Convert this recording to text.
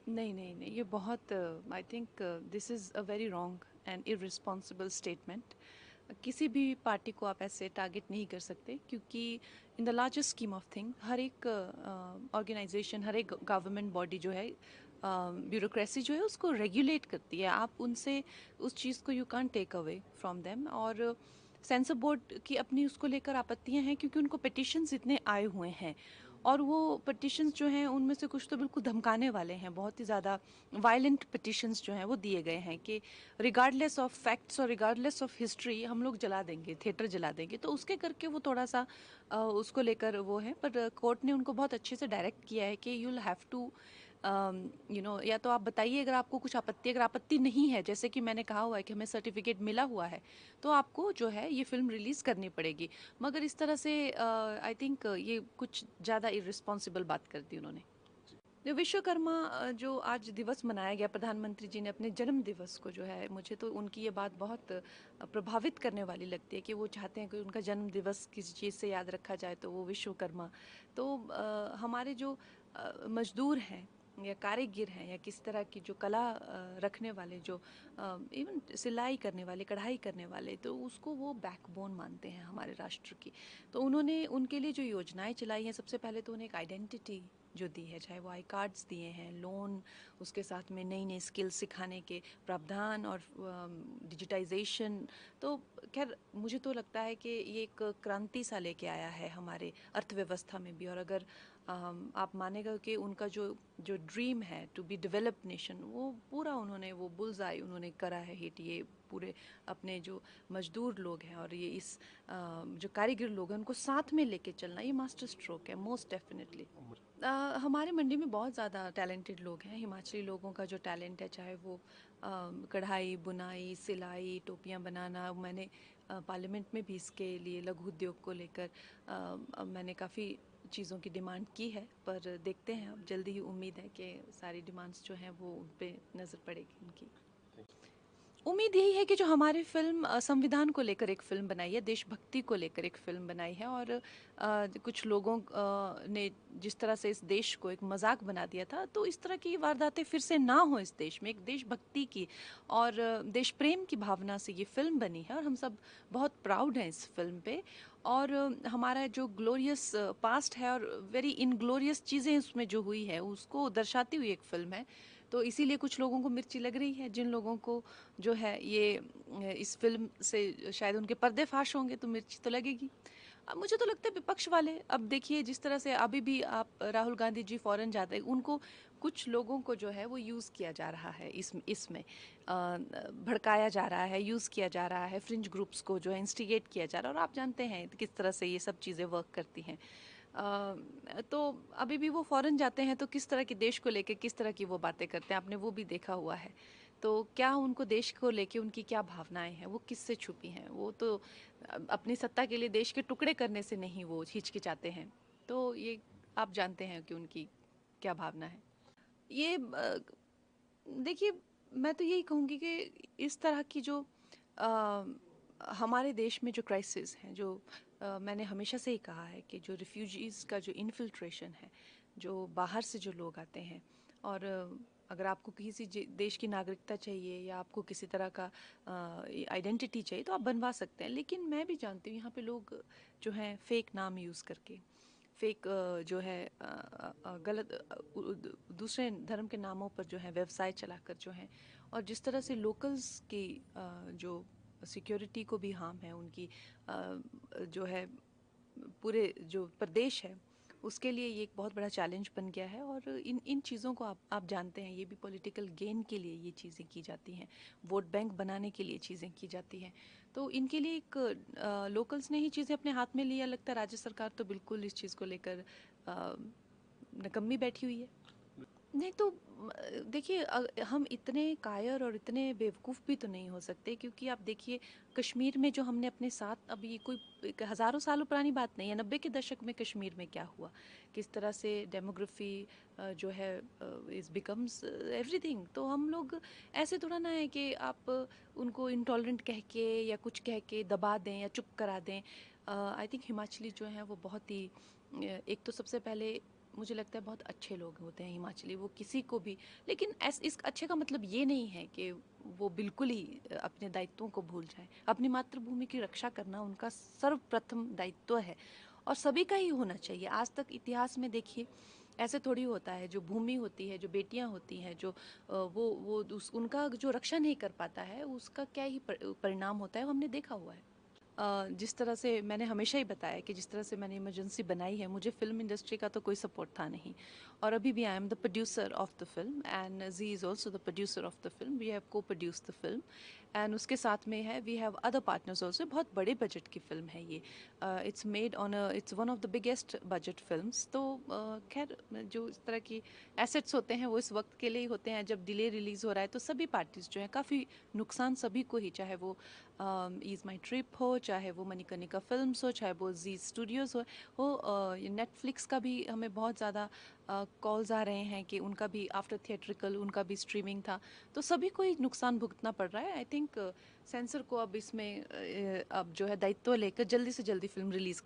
नहीं, नहीं, नहीं, ये बहुत I think this is a very wrong and irresponsible statement. किसी भी पार्टी को आप ऐसे टारगेट नहीं कर सकते, क्योंकि in the largest scheme of thing हर एक ऑर्गेनाइजेशन, हर एक गवर्नमेंट बॉडी जो है, ब्यूरोक्रेसी जो है उसको रेगुलेट करती है। आप उनसे उस चीज़ को you can't take away from them. और सेंसर बोर्ड की अपनी उसको लेकर आपत्तियां हैं, क्योंकि उनको पिटिशंस इतने आए हुए हैं, और वो पिटिशंस जो हैं उनमें से कुछ तो बिल्कुल धमकाने वाले हैं। बहुत ही ज़्यादा वायलेंट पिटिशंस जो हैं वो दिए गए हैं कि रिगार्डलेस ऑफ फैक्ट्स और रिगार्डलेस ऑफ हिस्ट्री हम लोग जला देंगे, थिएटर जला देंगे। तो उसके करके वो थोड़ा सा उसको लेकर वो है, पर कोर्ट ने उनको बहुत अच्छे से डायरेक्ट किया है कि यू विल हैव टू या तो आप बताइए अगर आपको कुछ आपत्ति, अगर आपत्ति नहीं है, जैसे कि मैंने कहा हुआ है कि हमें सर्टिफिकेट मिला हुआ है, तो आपको जो है ये फिल्म रिलीज़ करनी पड़ेगी। मगर इस तरह से आई थिंक ये कुछ ज़्यादा इररिस्पॉन्सिबल बात कर दी उन्होंने। जो विश्वकर्मा जो आज दिवस मनाया गया, प्रधानमंत्री जी ने अपने जन्म दिवस को जो है, मुझे तो उनकी ये बात बहुत प्रभावित करने वाली लगती है कि वो चाहते हैं कि उनका जन्म दिवस किसी चीज़ से याद रखा जाए तो वो विश्वकर्मा। तो हमारे जो मजदूर हैं या कारीगिर हैं या किस तरह की जो कला रखने वाले, जो इवन सिलाई करने वाले, कढ़ाई करने वाले, तो उसको वो बैकबोन मानते हैं हमारे राष्ट्र की। तो उन्होंने उनके लिए जो योजनाएं चलाई हैं, सबसे पहले तो उन्हें एक आइडेंटिटी जो दी है, चाहे वो आई कार्ड्स दिए हैं, लोन, उसके साथ में नई नई स्किल्स सिखाने के प्रावधान और डिजिटाइजेशन। तो खैर मुझे तो लगता है कि ये एक क्रांति सा लेके आया है हमारे अर्थव्यवस्था में भी। और अगर आप मानेगा कि उनका जो जो ड्रीम है टू बी डेवलप्ड नेशन, वो पूरा उन्होंने वो बुल्स आई उन्होंने करा है हिट। ये पूरे अपने जो मजदूर लोग हैं और ये इस जो कारीगर लोग हैं उनको साथ में लेके चलना, ये मास्टर स्ट्रोक है मोस्ट डेफिनेटली। हमारे मंडी में बहुत ज़्यादा टैलेंटेड लोग हैं। हिमाचली लोगों का जो टैलेंट है, चाहे वो कढ़ाई, बुनाई, सिलाई, टोपियाँ बनाना। मैंने पार्लियामेंट में भी इसके लिए लघु उद्योग को लेकर मैंने काफ़ी चीज़ों की डिमांड की है, पर देखते हैं, अब जल्दी ही उम्मीद है कि सारी डिमांड्स जो हैं वो उन पे नज़र पड़ेगी उनकी। उम्मीद यही है कि जो हमारी फिल्म संविधान को लेकर एक फिल्म बनाई है, देशभक्ति को लेकर एक फिल्म बनाई है, और कुछ लोगों ने जिस तरह से इस देश को एक मजाक बना दिया था, तो इस तरह की वारदातें फिर से ना हो इस देश में। एक देशभक्ति की और देश प्रेम की भावना से ये फिल्म बनी है, और हम सब बहुत प्राउड हैं इस फिल्म पे। और हमारा जो ग्लोरियस पास्ट है और वेरी इनग्लोरियस चीज़ें उसमें जो हुई है उसको दर्शाती हुई एक फिल्म है। तो इसीलिए कुछ लोगों को मिर्ची लग रही है। जिन लोगों को जो है ये इस फिल्म से शायद उनके पर्दे फाश होंगे, तो मिर्ची तो लगेगी। अब मुझे तो लगता है विपक्ष वाले, अब देखिए जिस तरह से अभी भी आप राहुल गांधी जी फॉरेन जाते हैं, उनको कुछ लोगों को जो है वो यूज़ किया जा रहा है, इसमें भड़काया जा रहा है, यूज़ किया जा रहा है, फ्रिंज ग्रुप्स को जो है इंस्टिगेट किया जा रहा है। और आप जानते हैं किस तरह से ये सब चीज़ें वर्क करती हैं। तो अभी भी वो फॉरेन जाते हैं तो किस तरह के देश को लेके किस तरह की वो बातें करते हैं, आपने वो भी देखा हुआ है। तो क्या उनको देश को लेके उनकी क्या भावनाएं हैं, वो किससे छुपी हैं? वो तो अपनी सत्ता के लिए देश के टुकड़े करने से नहीं वो हिचकिचाते हैं। तो ये आप जानते हैं कि उनकी क्या भावना है। ये देखिए, मैं तो यही कहूँगी कि इस तरह की जो अ, हमारे देश में जो क्राइसिस हैं, जो मैंने हमेशा से ही कहा है कि जो रिफ्यूजीज़ का जो इन्फिल्ट्रेशन है, जो बाहर से जो लोग आते हैं, और अगर आपको किसी देश की नागरिकता चाहिए या आपको किसी तरह का आइडेंटिटी चाहिए तो आप बनवा सकते हैं। लेकिन मैं भी जानती हूँ यहाँ पे लोग जो हैं फेक नाम यूज़ करके, फेक जो है गलत दूसरे धर्म के नामों पर जो है व्यवसाय चलाकर जो है, और जिस तरह से लोकल्स की जो सिक्योरिटी को भी हार्म है, उनकी जो है पूरे जो प्रदेश है उसके लिए ये एक बहुत बड़ा चैलेंज बन गया है। और इन इन चीज़ों को आप जानते हैं, ये भी पॉलिटिकल गेन के लिए ये चीज़ें की जाती हैं, वोट बैंक बनाने के लिए चीज़ें की जाती हैं। तो इनके लिए एक लोकल्स ने ही चीज़ें अपने हाथ में लिया लगता है। राज्य सरकार तो बिल्कुल इस चीज़ को लेकर निकम्मी बैठी हुई है। नहीं तो देखिए, हम इतने कायर और इतने बेवकूफ़ भी तो नहीं हो सकते, क्योंकि आप देखिए कश्मीर में जो हमने अपने साथ, अभी ये कोई हज़ारों सालों पुरानी बात नहीं है, 90 के दशक में कश्मीर में क्या हुआ, किस तरह से डेमोग्राफी जो है इज़ बिकम्स एवरीथिंग। तो हम लोग ऐसे थोड़ा ना है कि आप उनको इंटॉलरेंट कह के या कुछ कह के दबा दें या चुप करा दें। आई थिंक हिमाचली जो हैं वो बहुत ही एक तो सबसे पहले मुझे लगता है बहुत अच्छे लोग होते हैं हिमाचली, वो किसी को भी, लेकिन इस अच्छे का मतलब ये नहीं है कि वो बिल्कुल ही अपने दायित्वों को भूल जाए। अपनी मातृभूमि की रक्षा करना उनका सर्वप्रथम दायित्व है और सभी का ही होना चाहिए। आज तक इतिहास में देखिए, ऐसे थोड़ी होता है, जो भूमि होती है, जो बेटियां होती हैं, जो उनका जो रक्षा नहीं कर पाता है, उसका क्या ही परिणाम होता है, वो हमने देखा हुआ है। जिस तरह से मैंने हमेशा ही बताया कि जिस तरह से मैंने इमरजेंसी बनाई है, मुझे फिल्म इंडस्ट्री का तो कोई सपोर्ट था नहीं, और अभी भी I am the producer of the film and Zee is also the producer of the film. We have co produce the film and उसके साथ में है we have other partners also. बहुत बड़े बजट की फिल्म है ये। It's made on it's one of the biggest budget films. तो खैर, जो इस तरह की एसेट्स होते हैं वो इस वक्त के लिए ही होते हैं। जब डिले रिलीज़ हो रहा है तो सभी पार्टीज जो हैं, काफ़ी नुकसान सभी को ही, चाहे वो ईज़ माई ट्रिप हो, चाहे वो मणिकर्णिका फिल्म्स हो, चाहे वो जी स्टूडियोज़ हो नेटफ्लिक्स का भी हमें बहुत ज़्यादा कॉल्स आ रहे हैं कि उनका भी आफ्टर थिएट्रिकल उनका भी स्ट्रीमिंग था। तो सभी को ही नुकसान भुगतना पड़ रहा है। आई थिंक सेंसर को अब इसमें अब जो है दायित्व लेकर जल्दी से जल्दी फिल्म रिलीज़